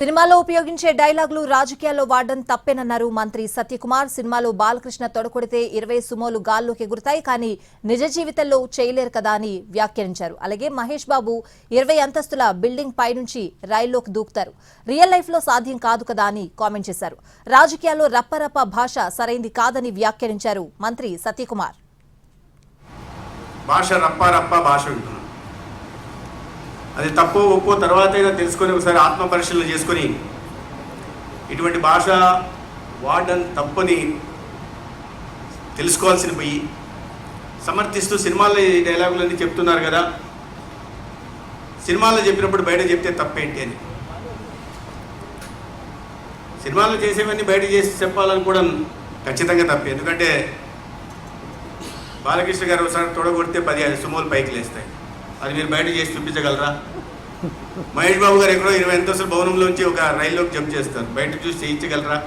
సినిమాలో ఉపయోగించే డైలాగులు రాజకీయాల్లో వాడడం తప్పేనన్నారు మంత్రి సత్యకుమార్. సినిమాలో బాలకృష్ణ తొడకొడితే 20 సుమోలు గాల్లోకి ఎగురుతాయి, కానీ నిజ జీవితంలో చేయలేరు కదా అని వ్యాఖ్యానించారు. అలాగే మహేష్ బాబు 20 అంతస్తుల బిల్డింగ్ పై నుంచి రైల్లోకి దూకుతారు, రియల్ లైఫ్ లో సాధ్యం కాదు కదా అని కామెంట్ చేశారు. రాజకీయాల్లో రప్పరప్ప భాష సరైంది కాదని వ్యాఖ్యానించారు మంత్రి సత్యకుమార్. భాష రప్ప భాష ఉంటుంది, అది తప్పు ఒప్పో తర్వాత అయినా తెలుసుకొని ఒకసారి ఆత్మ పరిశీలన చేసుకొని ఇటువంటి భాష వాడడం తప్పని తెలుసుకోవాల్సిన పోయి సమర్థిస్తూ సినిమాల్లో ఈ డైలాగులన్నీ చెప్తున్నారు కదా, సినిమాల్లో చెప్పినప్పుడు బయట చెప్తే తప్పేంటి అని. సినిమాల్లో చేసేవన్నీ బయట చేసి చెప్పాలనుకోవడం ఖచ్చితంగా తప్పే. ఎందుకంటే బాలకృష్ణ గారు ఒకసారి తొడగొడితే 10 సుమోలు పైకి లేస్తాయి, అది మీరు బయట చేసి చూపించగలరా? మహేష్ బాబు గారు ఎక్కడో 20 అంతస్తుల భవనంలోంచి ఒక రైల్లోకి జంప్ చేస్తారు, బయట చూసి చేయించగలరా?